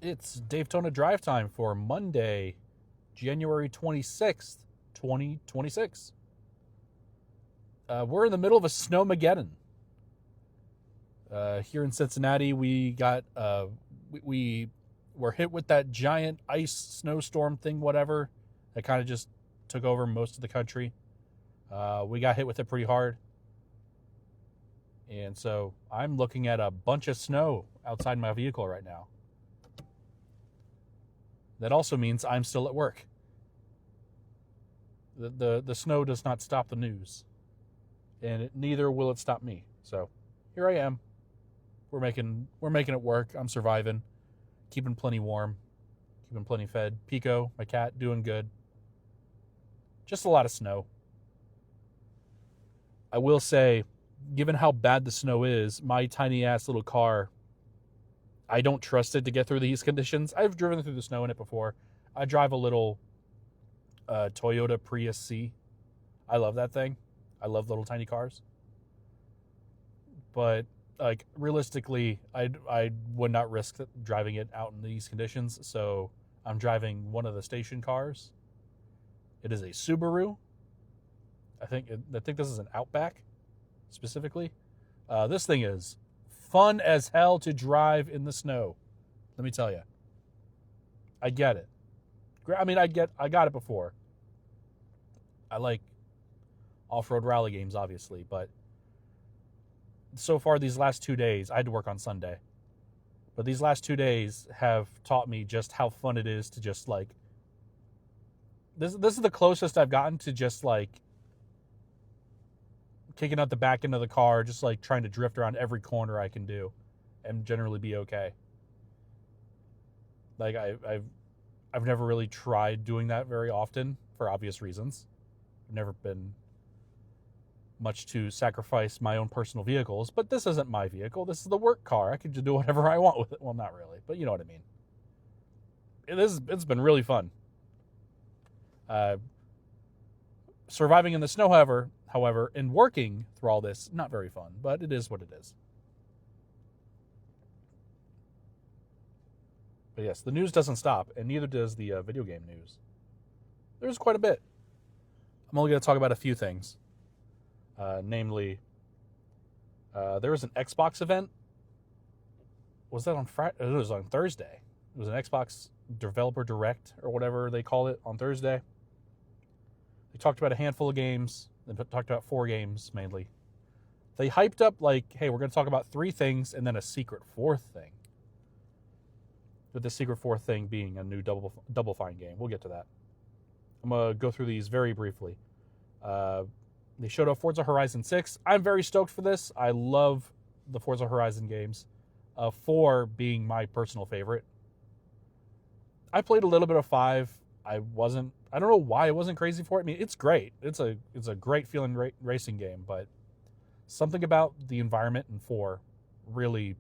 It's Davetona drive time for Monday, January 26th, 2026. We're in the middle of a snowmageddon. Here in Cincinnati, we were hit with that giant ice snowstorm thing, whatever, that kind of just took over most of the country. We got hit with it pretty hard. And so I'm looking at a bunch of snow outside my vehicle right now. That also means I'm still at work. The snow does not stop the news. And neither will it stop me. So here I am. We're making it work. I'm surviving. Keeping plenty warm. Keeping plenty fed. Pico, my cat, doing good. Just a lot of snow. I will say, given how bad the snow is, my tiny ass little car, I don't trust it to get through these conditions. I've driven through the snow in it before. I drive a little Toyota Prius C. I love that thing. I love little tiny cars. But like realistically, I would not risk driving it out in these conditions. So I'm driving one of the station cars. It is a Subaru. I think this is an Outback specifically. This thing is fun as hell to drive in the snow. Let me tell you. I get it. I mean, I got it before. I like off-road rally games, obviously, but so far these last 2 days, I had to work on Sunday, but these last 2 days have taught me just how fun it is to just like, this is the closest I've gotten to just like kicking out the back end of the car, just like trying to drift around every corner I can do and generally be okay. Like I've never really tried doing that very often for obvious reasons. I've never been much to sacrifice my own personal vehicles, but this isn't my vehicle. This is the work car. I can just do whatever I want with it. Well, not really, but you know what I mean. It's been really fun. Surviving in the snow, however, and working through all this, not very fun, but it is what it is. But yes, the news doesn't stop, and neither does the video game news. There's quite a bit. I'm only going to talk about a few things. Namely, there was an Xbox event. Was that on Friday? It was on Thursday. It was an Xbox Developer Direct, or whatever they call it, on Thursday. They talked about a handful of games. They talked about 4 games, mainly. They hyped up, like, hey, we're going to talk about 3 things, and then a secret 4th thing. With the secret 4th thing being a new Double Fine game. We'll get to that. I'm going to go through these very briefly. They showed off Forza Horizon 6. I'm very stoked for this. I love the Forza Horizon games. 4 being my personal favorite. I played a little bit of 5. I don't know why I wasn't crazy for it. I mean, it's great. It's a great feeling racing game, but something about the environment in 4 really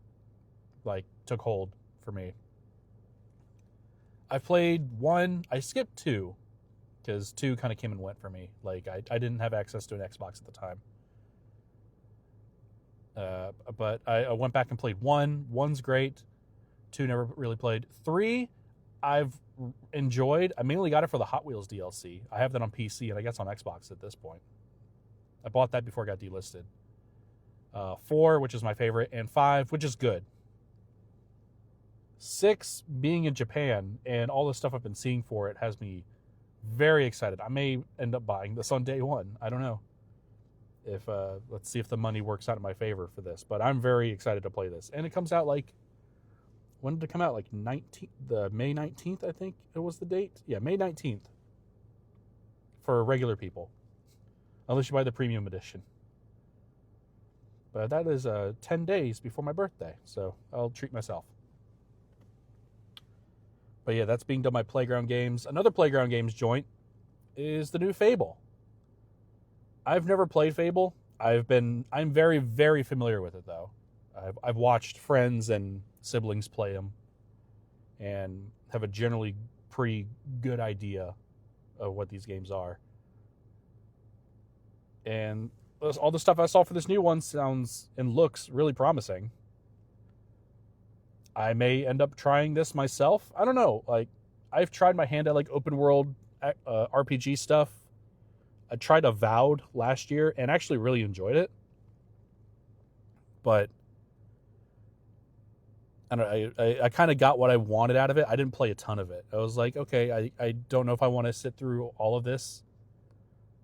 like took hold for me. I played 1. I skipped 2. Because 2 kind of came and went for me. Like, I didn't have access to an Xbox at the time. But I went back and played 1. 1's great. 2 never really played. 3, I've enjoyed. I mainly got it for the Hot Wheels DLC. I have that on PC, and I guess on Xbox at this point. I bought that before it got delisted. 4, which is my favorite, and 5, which is good. 6, being in Japan, and all the stuff I've been seeing for it has me very excited. I may end up buying this on day 1. I don't know. Let's see if the money works out in my favor for this. But I'm very excited to play this. And it comes out like, when did it come out? Like May 19th, I think it was the date. Yeah, May 19th. For regular people. Unless you buy the premium edition. But that is 10 days before my birthday. So I'll treat myself. But yeah, that's being done by Playground Games. Another Playground Games joint is the new Fable. I've never played Fable. I'm very, very familiar with it, though. I've watched friends and siblings play them and have a generally pretty good idea of what these games are. And all the stuff I saw for this new one sounds and looks really promising. I may end up trying this myself. I don't know. Like, I've tried my hand at like open world RPG stuff. I tried Avowed last year and actually really enjoyed it. But I don't know, I kind of got what I wanted out of it. I didn't play a ton of it. I was like, okay, I don't know if I want to sit through all of this.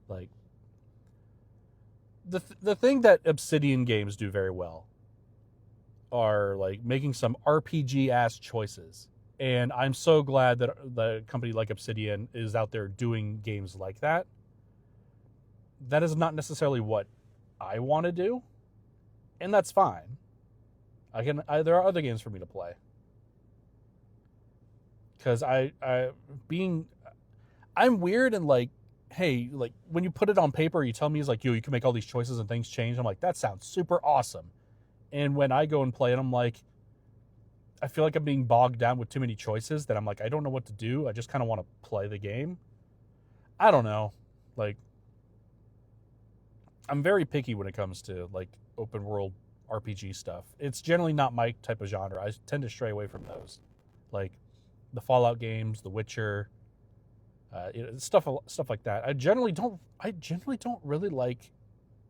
Like, the thing that Obsidian games do very well are like making some RPG ass choices. And I'm so glad that the company like Obsidian is out there doing games like that. That is not necessarily what I want to do, and that's fine. There are other games for me to play. Because I'm weird and like, hey, like when you put it on paper, you tell me it's like, yo, you can make all these choices and things change. I'm like, that sounds super awesome. And when I go and play it, I'm like, I feel like I'm being bogged down with too many choices that I'm like, I don't know what to do. I just kind of want to play the game. I don't know. Like, I'm very picky when it comes to like open world RPG stuff. It's generally not my type of genre. I tend to stray away from those. Like the Fallout games, The Witcher, stuff like that. I generally don't really like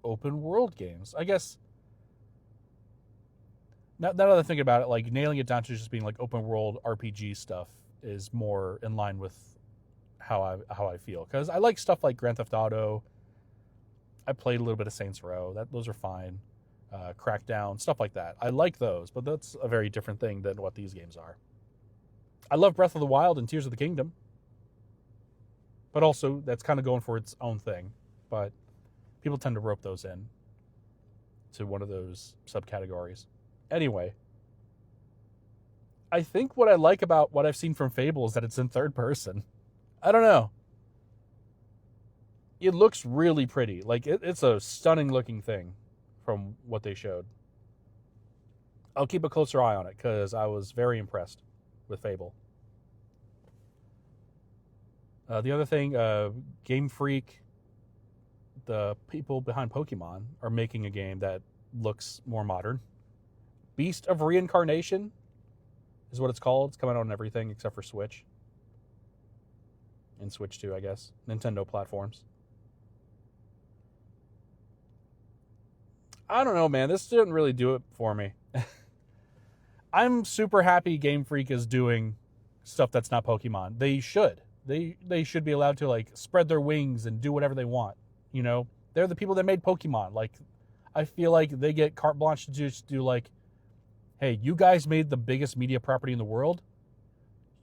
open world games. I guess now that I think about it, like nailing it down to just being like open world RPG stuff is more in line with how I feel, because I like stuff like Grand Theft Auto. I played a little bit of Saints Row. Those are fine. Crackdown, stuff like that. I like those, but that's a very different thing than what these games are. I love Breath of the Wild and Tears of the Kingdom, but also that's kind of going for its own thing. But people tend to rope those in to one of those subcategories. Anyway, I think what I like about what I've seen from Fable is that it's in third person. I don't know. It looks really pretty. Like, it's a stunning looking thing from what they showed. I'll keep a closer eye on it because I was very impressed with Fable. The other thing, Game Freak, the people behind Pokemon, are making a game that looks more modern. Beast of Reincarnation is what it's called. It's coming out on everything except for Switch. And Switch 2, I guess. Nintendo platforms. I don't know, man. This didn't really do it for me. I'm super happy Game Freak is doing stuff that's not Pokemon. They should. They should be allowed to like spread their wings and do whatever they want. You know, they're the people that made Pokemon. Like, I feel like they get carte blanche to just do like, hey, you guys made the biggest media property in the world.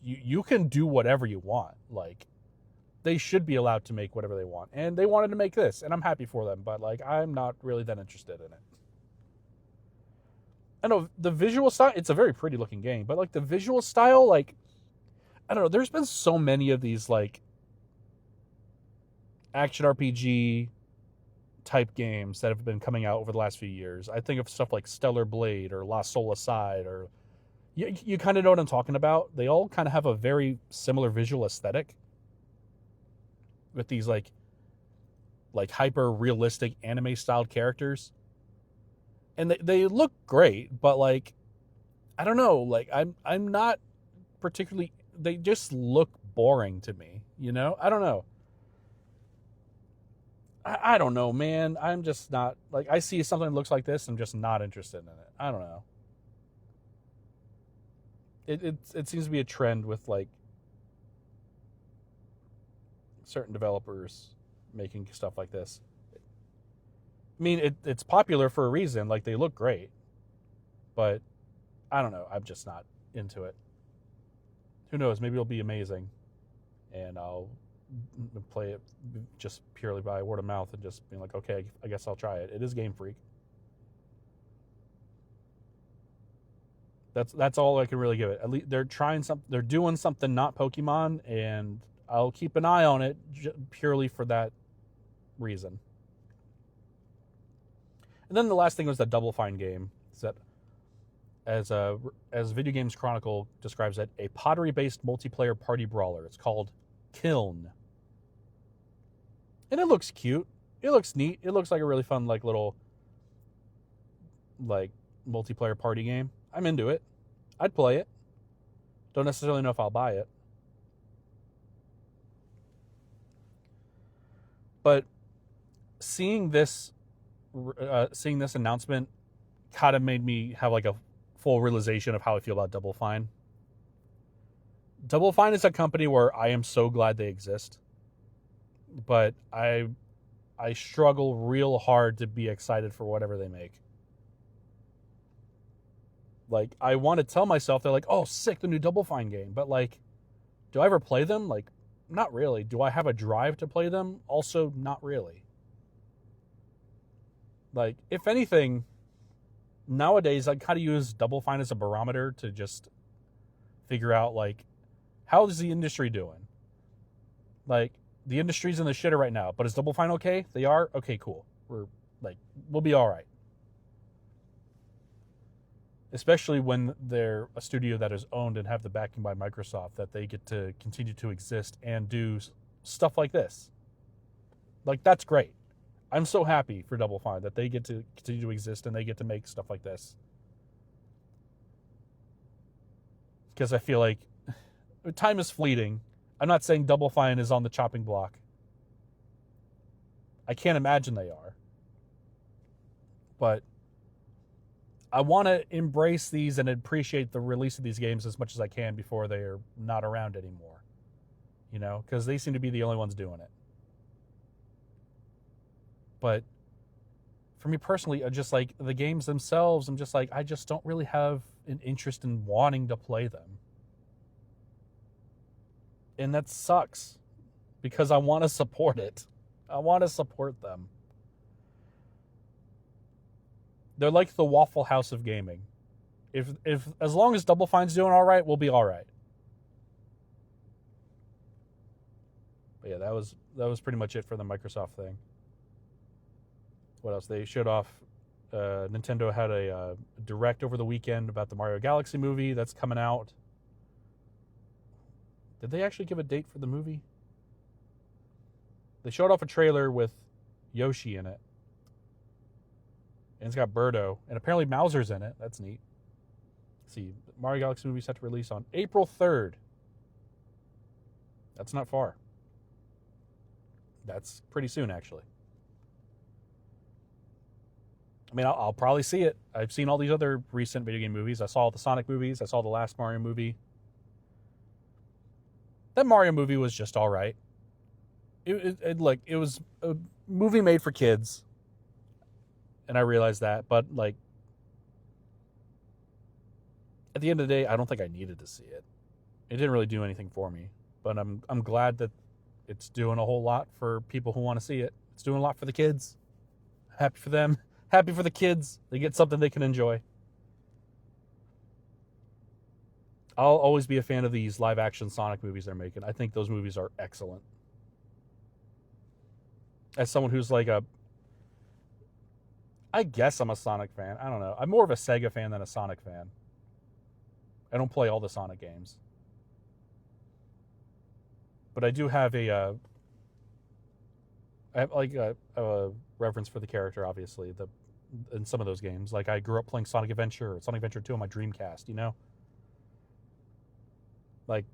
You can do whatever you want. Like, they should be allowed to make whatever they want. And they wanted to make this, and I'm happy for them, but like, I'm not really that interested in it. I know the visual style, it's a very pretty looking game, but like the visual style, like, I don't know, there's been so many of these like action RPG type games that have been coming out over the last few years. I think of stuff like Stellar Blade or La Soul Aside, or you kind of know what I'm talking about. They all kind of have a very similar visual aesthetic with these like hyper realistic anime styled characters, and they look great, but like, I don't know, like I'm not particularly, they just look boring to me, you know? I don't know. I don't know, man. I'm just not, like, I see something that looks like this, I'm just not interested in it. I don't know. It seems to be a trend with like certain developers making stuff like this. I mean, it's popular for a reason. Like, they look great, but I don't know. I'm just not into it. Who knows? Maybe it'll be amazing, and I'll play it just purely by word of mouth and just being like, okay, I guess I'll try it. It is Game Freak. That's all I can really give it. At least they're trying something. They're doing something not Pokemon, and I'll keep an eye on it purely for that reason. And then the last thing was that Double Fine game. Is that, as Video Games Chronicle describes it, a pottery-based multiplayer party brawler. It's called Kiln. And it looks cute. It looks neat. It looks like a really fun, like, little, like, multiplayer party game. I'm into it. I'd play it. Don't necessarily know if I'll buy it. But seeing this announcement kind of made me have like a full realization of how I feel about Double Fine. Double Fine is a company where I am so glad they exist, but I struggle real hard to be excited for whatever they make. Like, I want to tell myself, they're like, oh, sick, the new Double Fine game. But, like, do I ever play them? Like, not really. Do I have a drive to play them? Also, not really. Like, if anything, nowadays, I kind of use Double Fine as a barometer to just figure out, like, how is the industry doing? Like, the industry's in the shitter right now, but is Double Fine okay? They are? Okay, cool. We'll be all right. Especially when they're a studio that is owned and have the backing by Microsoft, that they get to continue to exist and do stuff like this. Like, that's great. I'm so happy for Double Fine that they get to continue to exist and they get to make stuff like this. Because I feel like time is fleeting. I'm not saying Double Fine is on the chopping block. I can't imagine they are. But I want to embrace these and appreciate the release of these games as much as I can before they are not around anymore. You know, because they seem to be the only ones doing it. But for me personally, I just like the games themselves, I'm just like, I just don't really have an interest in wanting to play them. And that sucks because I want to support it. I want to support them. They're like the Waffle House of gaming. If as long as Double Fine's doing all right, we'll be all right. But yeah, that was pretty much it for the Microsoft thing. What else? They showed off. Nintendo had a direct over the weekend about the Mario Galaxy movie that's coming out. Did they actually give a date for the movie? They showed off a trailer with Yoshi in it. And it's got Birdo. And apparently Mauser's in it. That's neat. Let's see. Mario Galaxy movie set to release on April 3rd. That's not far. That's pretty soon, actually. I mean, I'll probably see it. I've seen all these other recent video game movies. I saw the Sonic movies. I saw the last Mario movie. That Mario movie was just all right. It was a movie made for kids. And I realized that. But, like, at the end of the day, I don't think I needed to see it. It didn't really do anything for me. But I'm glad that it's doing a whole lot for people who want to see it. It's doing a lot for the kids. Happy for them. Happy for the kids. They get something they can enjoy. I'll always be a fan of these live-action Sonic movies they're making. I think those movies are excellent. As someone who's like I guess I'm a Sonic fan. I don't know. I'm more of a Sega fan than a Sonic fan. I don't play all the Sonic games. But I do have I have like a reverence for the character, obviously, in some of those games. Like, I grew up playing Sonic Adventure, Sonic Adventure 2 on my Dreamcast, you know? Like,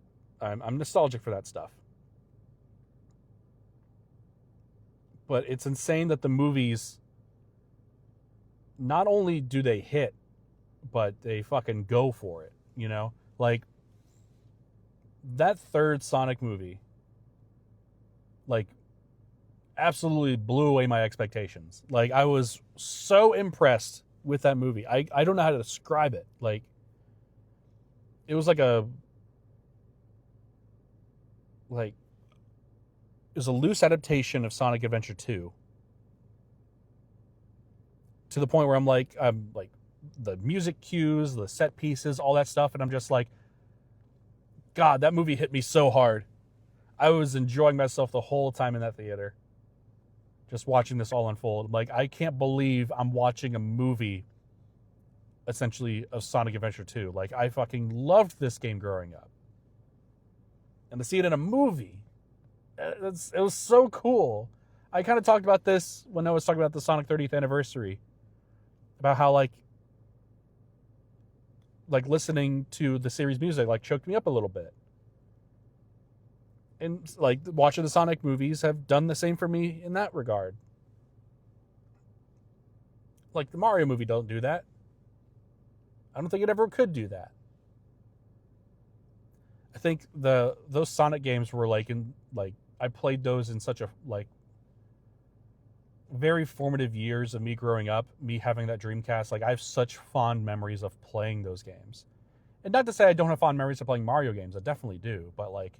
I'm nostalgic for that stuff. But it's insane that the movies, not only do they hit, but they fucking go for it, you know? Like, that third Sonic movie, like, absolutely blew away my expectations. Like, I was so impressed with that movie. I don't know how to describe it. Like, it was like it was a loose adaptation of Sonic Adventure 2. To the point where I'm like the music cues, the set pieces, all that stuff, and I'm just like, God, that movie hit me so hard. I was enjoying myself the whole time in that theater. Just watching this all unfold. Like, I can't believe I'm watching a movie, essentially, of Sonic Adventure 2. Like, I fucking loved this game growing up. And to see it in a movie, it was so cool. I kind of talked about this when I was talking about the Sonic 30th anniversary. About how, like, like listening to the series music like choked me up a little bit. And like watching the Sonic movies have done the same for me in that regard. Like the Mario movie don't do that. I don't think it ever could do that. I think those Sonic games were like I played those in such a like very formative years of me growing up, me having that Dreamcast. Like I have such fond memories of playing those games. And not to say I don't have fond memories of playing Mario games, I definitely do, but like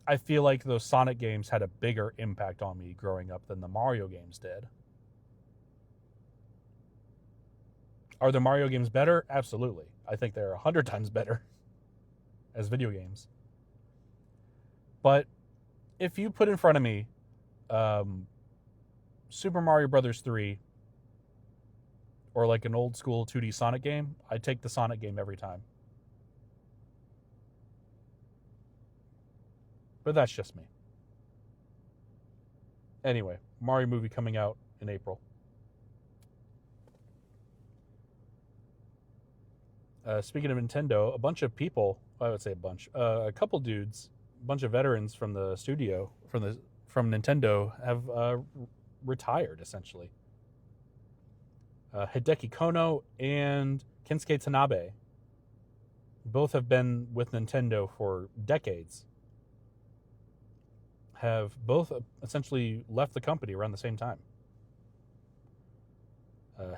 I feel like those Sonic games had a bigger impact on me growing up than the Mario games did. Are the Mario games better? Absolutely. I think they're 100 times better as video games. But if you put in front of me Super Mario Brothers 3 or like an old school 2D Sonic game, I'd take the Sonic game every time. But that's just me. Anyway, Mario movie coming out in April. Speaking of Nintendo, a bunch of people, I would say a couple dudes, a bunch of veterans from the studio, from Nintendo have retired, essentially. Hideki Kono and Kensuke Tanabe both have been with Nintendo for decades. Have both essentially left the company around the same time.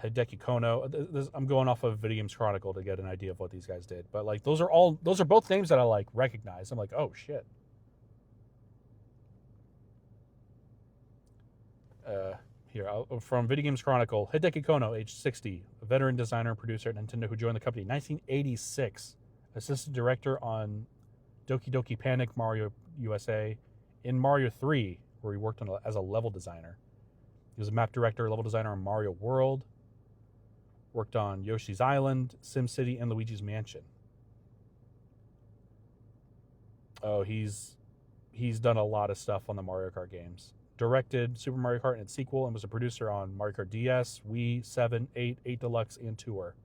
Hideki Kono, I'm going off of Video Games Chronicle to get an idea of what these guys did, but like those are both names that I like recognize. I'm like, oh shit. From Video Games Chronicle, Hideki Kono, age 60, a veteran designer and producer at Nintendo who joined the company in 1986, assistant director on Doki Doki Panic Mario USA, in Mario 3, where he worked as a level designer. He was a map director, level designer on Mario World, worked on Yoshi's Island, SimCity, and Luigi's Mansion. Oh, he's done a lot of stuff on the Mario Kart games. Directed Super Mario Kart and its sequel, and was a producer on Mario Kart DS, Wii, 7, 8, 8 Deluxe, and Tour.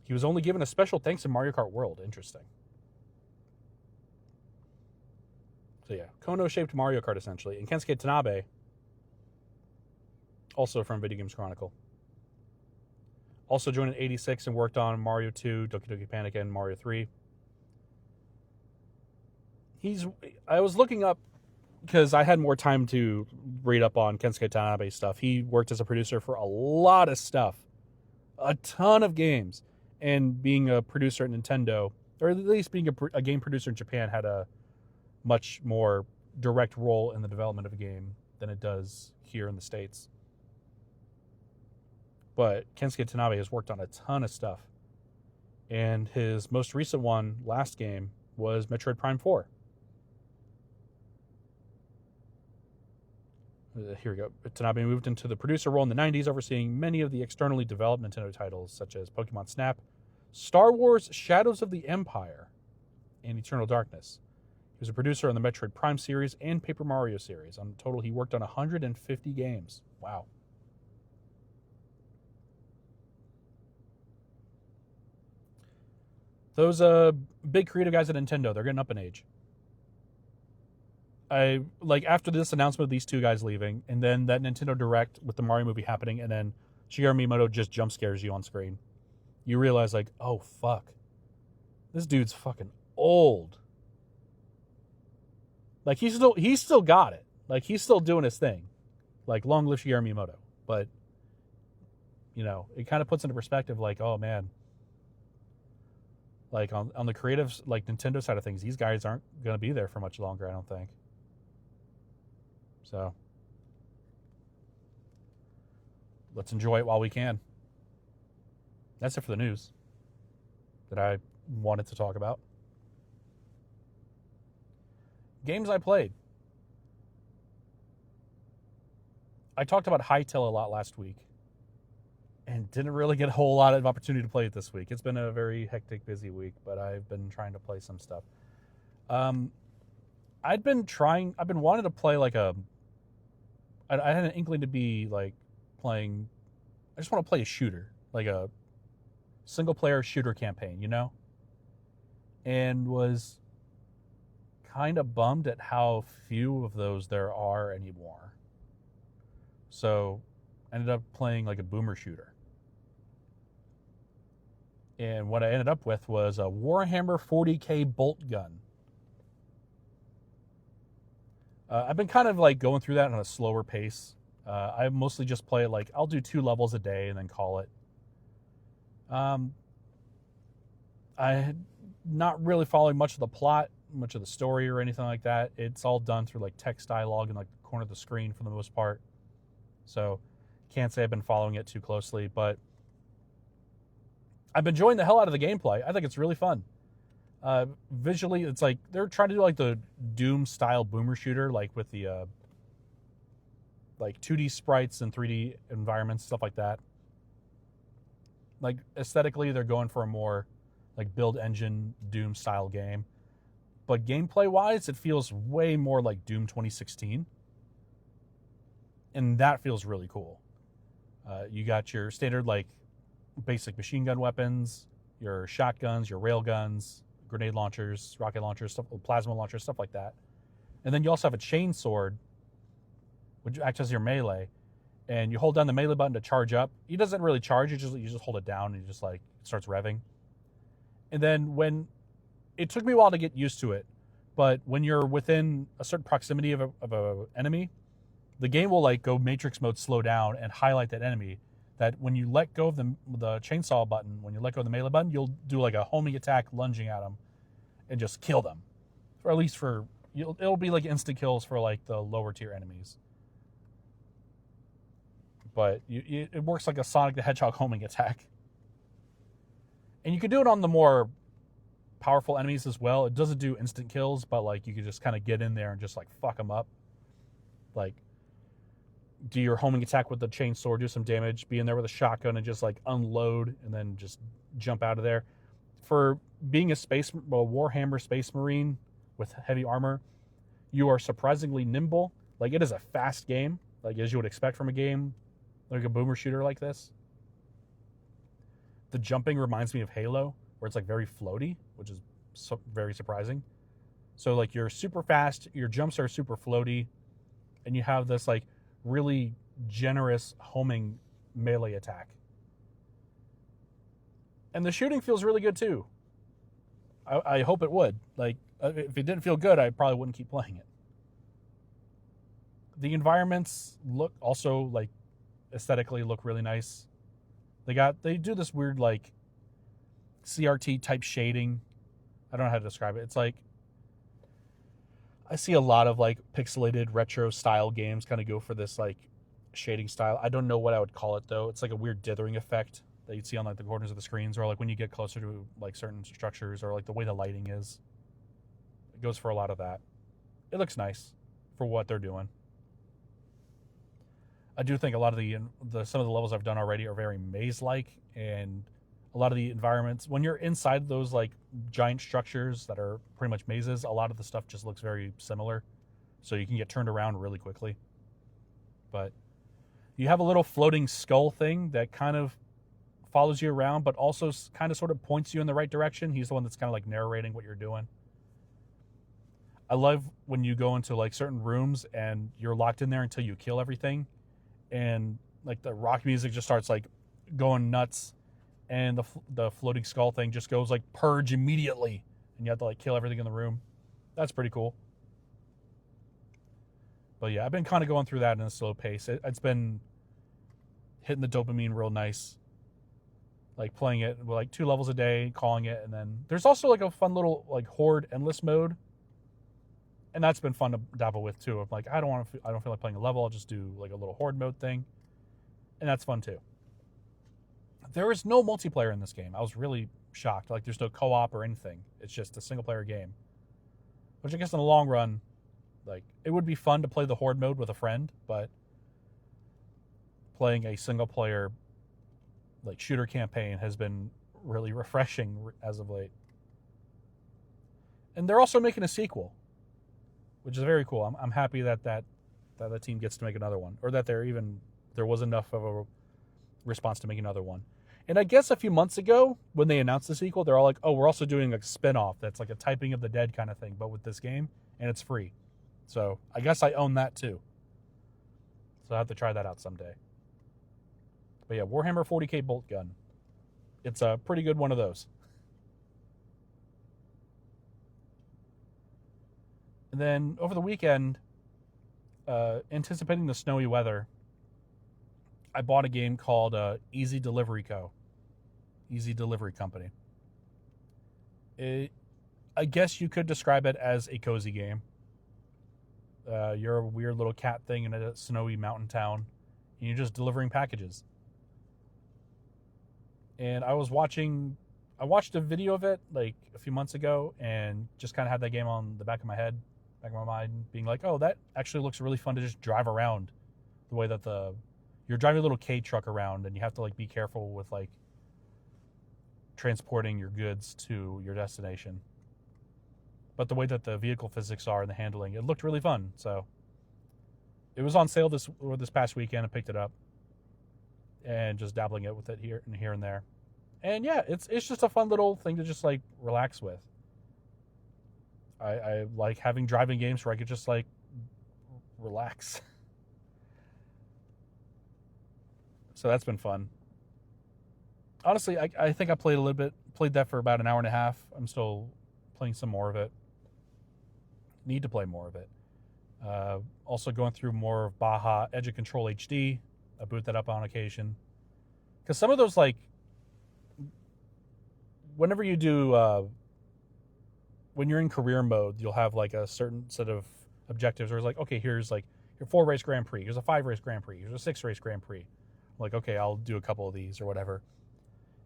He was only given a special thanks in Mario Kart World. Interesting. So yeah, Kono shaped Mario Kart essentially. And Kensuke Tanabe, also from Video Games Chronicle, also joined in 86 and worked on Mario 2, Doki Doki Panic, and Mario 3. I was looking up, because I had more time to read up on Kensuke Tanabe stuff. He worked as a producer for a lot of stuff. A ton of games. And being a producer at Nintendo, or at least being a game producer in Japan, had a much more direct role in the development of a game than it does here in the States. But Kensuke Tanabe has worked on a ton of stuff. And his most recent one, last game, was Metroid Prime 4. Here we go. Tanabe moved into the producer role in the 90s, overseeing many of the externally developed Nintendo titles, such as Pokemon Snap, Star Wars Shadows of the Empire, and Eternal Darkness. He was a producer on the Metroid Prime series and Paper Mario series. On total, he worked on 150 games. Wow. Those big creative guys at Nintendo, they're getting up in age. After this announcement of these two guys leaving, and then that Nintendo Direct with the Mario movie happening, and then Shigeru Miyamoto just jump scares you on screen. You realize, like, oh, fuck. This dude's fucking old. Like, he's still got it. Like, he's still doing his thing. Like, long live Shigeru Miyamoto. But, you know, it kind of puts into perspective, like, oh, man. Like, on the creative, like, Nintendo side of things, these guys aren't going to be there for much longer, I don't think. So, let's enjoy it while we can. That's it for the news that I wanted to talk about. Games I played. I talked about Hytale a lot last week and didn't really get a whole lot of opportunity to play it this week. It's been a very hectic, busy week, but I've been trying to play some stuff. I've been wanting to play I had an inkling to be like playing, I just want to play a shooter, like a single-player shooter campaign, and was kind of bummed at how few of those there are anymore. So I ended up playing like a boomer shooter. And what I ended up with was a Warhammer 40K bolt gun. I've been kind of like going through that on a slower pace. I mostly just play it like I'll do 2 levels a day and then call it. I'm not really following much of the plot, much of the story or anything like that. It's all done through like text dialogue in like the corner of the screen for the most part. So can't say I've been following it too closely, but I've been enjoying the hell out of the gameplay. I think it's really fun. Visually, it's like they're trying to do like the Doom style boomer shooter, like with the like 2D sprites and 3D environments, stuff like that. Like aesthetically, they're going for a more like build engine Doom style game. But gameplay wise, it feels way more like Doom 2016. And that feels really cool. You got your standard like basic machine gun weapons, your shotguns, your rail guns, grenade launchers, rocket launchers, stuff, plasma launchers, stuff like that. And then you also have a chain sword, which acts as your melee. And you hold down the melee button to charge up. He doesn't really charge, you just hold it down and you just like it starts revving. And then when it took me a while to get used to it, but when you're within a certain proximity of a enemy, the game will like go matrix mode, slow down, and highlight that enemy. That when you let go of the chainsaw button, when you let go of the melee button, you'll do like a homing attack, lunging at them, and just kill them. Or at least it'll be like instant kills for like the lower tier enemies. But it works like a Sonic the Hedgehog homing attack. And you can do it on the more powerful enemies as well. It doesn't do instant kills, but like you can just kind of get in there and just like fuck them up. Like do your homing attack with the chainsaw, do some damage, be in there with a shotgun and just like unload and then just jump out of there. For being a Warhammer Space Marine with heavy armor, you are surprisingly nimble. Like it is a fast game, like as you would expect from a game like a boomer shooter like this. The jumping reminds me of Halo, where it's like very floaty, which is very surprising. So like you're super fast, your jumps are super floaty, and you have this like really generous homing melee attack. And the shooting feels really good too. I hope it would. Like if it didn't feel good, I probably wouldn't keep playing it. The environments look also like aesthetically look really nice. They do this weird like CRT type shading. I don't know how to describe it. It's like I see a lot of like pixelated retro style games kind of go for this like shading style. I don't know what I would call it though. It's like a weird dithering effect that you'd see on like the corners of the screens, or like when you get closer to like certain structures, or like the way the lighting is. It goes for a lot of that. It looks nice for what they're doing. I do think a lot of some of the levels I've done already are very maze-like, and a lot of the environments, when you're inside those like giant structures that are pretty much mazes, a lot of the stuff just looks very similar, so you can get turned around really quickly. But you have a little floating skull thing that kind of follows you around, but also kind of sort of points you in the right direction. He's the one that's kind of like narrating what you're doing. I love when you go into like certain rooms and you're locked in there until you kill everything, and like the rock music just starts like going nuts, and the floating skull thing just goes like purge immediately, and you have to like kill everything in the room. That's pretty cool. But yeah, I've been kind of going through that in a slow pace. It's been hitting the dopamine real nice, like playing it with like 2 levels a day, calling it, and then there's also like a fun little like horde endless mode, and that's been fun to dabble with too. I'm like, I don't feel like playing a level. I'll just do like a little horde mode thing, and that's fun too. There is no multiplayer in this game. I was really shocked. Like, there's no co-op or anything. It's just a single-player game, which I guess in the long run, like, it would be fun to play the horde mode with a friend, but playing a single-player like shooter campaign has been really refreshing as of late. And they're also making a sequel, which is very cool. I'm happy that the team gets to make another one, or that there was enough of a response to make another one. And I guess a few months ago, when they announced the sequel, they're all like, oh, we're also doing a spin-off that's like a Typing of the Dead kind of thing, but with this game, and it's free. So I guess I own that too. So I have to try that out someday. But yeah, Warhammer 40k bolt gun. It's a pretty good one of those. And then over the weekend, anticipating the snowy weather, I bought a game called Easy Delivery Company. I guess you could describe it as a cozy game. You're a weird little cat thing in a snowy mountain town, and you're just delivering packages. And I watched a video of it like a few months ago, and just kind of had that game on the back of my mind, being like, oh, that actually looks really fun to just drive around. The way that you're driving a little K truck around, and you have to like be careful with like transporting your goods to your destination. But the way that the vehicle physics are and the handling, it looked really fun. So it was on sale this past weekend. I picked it up and just dabbling it with it here and there. And yeah, it's just a fun little thing to just like relax with. I like having driving games where I could just like relax. So that's been fun. Honestly, I think I played that for about an hour and a half. I'm still playing some more of it. Need to play more of it. Also going through more of Baja Edge of Control HD. I boot that up on occasion. Because some of those, like, whenever you do, when you're in career mode, you'll have like a certain set of objectives where it's like, okay, here's like your 4-race Grand Prix, here's a 5-race Grand Prix, here's a 6-race Grand Prix. Like, okay, I'll do a couple of these or whatever.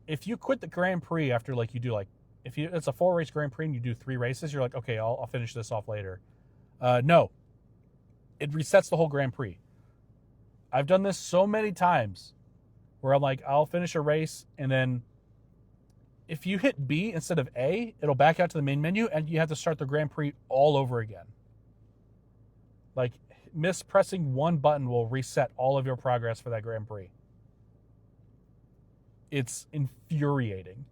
If you quit the Grand Prix after like you do like, it's a 4-race Grand Prix and you do 3 races, you're like, okay, I'll finish this off later. No, it resets the whole Grand Prix. I've done this so many times where I'm like, I'll finish a race, and then if you hit B instead of A, it'll back out to the main menu and you have to start the Grand Prix all over again. Like, mispressing one button will reset all of your progress for that Grand Prix. It's infuriating.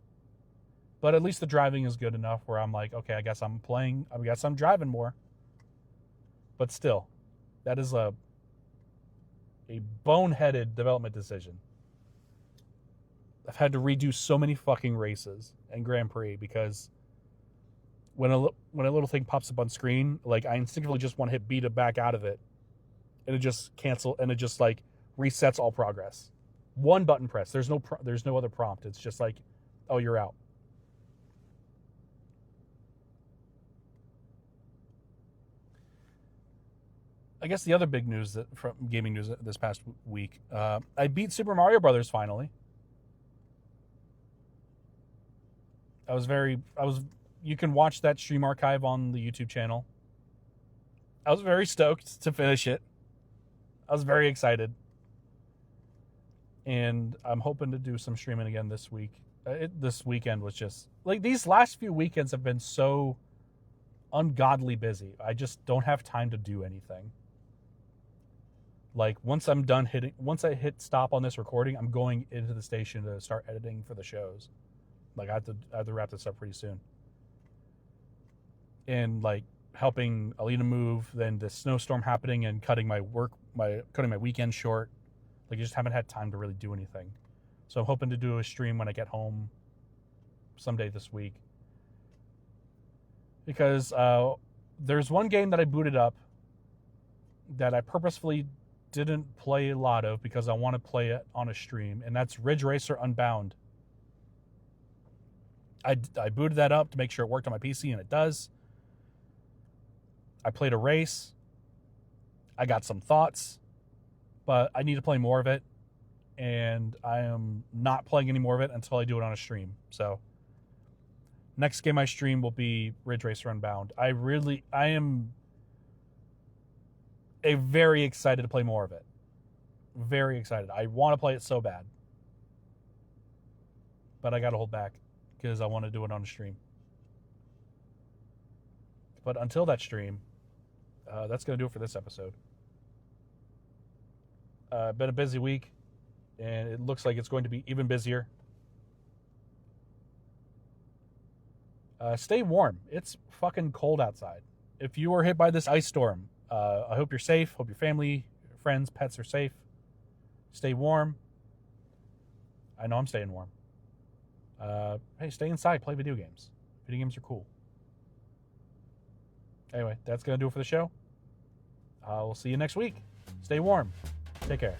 But at least the driving is good enough where I'm like, okay, I guess I'm driving more. But still, that is a boneheaded development decision. I've had to redo so many fucking races and Grand Prix because when a little thing pops up on screen, like I instinctively just want to hit B to back out of it, and it just like resets all progress. One button press. There's no other prompt. It's just like, oh, you're out. I guess the other big news from gaming news this past week, I beat Super Mario Brothers finally. You can watch that stream archive on the YouTube channel. I was very stoked to finish it. I was very excited. And I'm hoping to do some streaming again this week. This weekend was just, like, these last few weekends have been so ungodly busy. I just don't have time to do anything. Like, once I hit stop on this recording, I'm going into the station to start editing for the shows. Like, I have to wrap this up pretty soon. And like helping Alina move, then the snowstorm happening and cutting my weekend short. Like, I just haven't had time to really do anything. So I'm hoping to do a stream when I get home someday this week. Because there's one game that I booted up that I purposefully didn't play a lot of because I want to play it on a stream, and that's Ridge Racer Unbound. I booted that up to make sure it worked on my PC, and it does. I played a race. I got some thoughts, but I need to play more of it, and I am not playing any more of it until I do it on a stream. So next game I stream will be Ridge Racer Unbound. I am very excited to play more of it. Very excited. I want to play it so bad. But I got to hold back because I want to do it on a stream. But until that stream, that's going to do it for this episode. Been a busy week, and it looks like it's going to be even busier Stay warm. It's fucking cold outside. If you were hit by this ice storm, I hope you're safe. Hope your family, friends, pets are safe. Stay warm. I know I'm staying warm. Hey, stay inside. Play video games. Video games are cool. Anyway, that's going to do it for the show. We'll see you next week. Stay warm. Take care.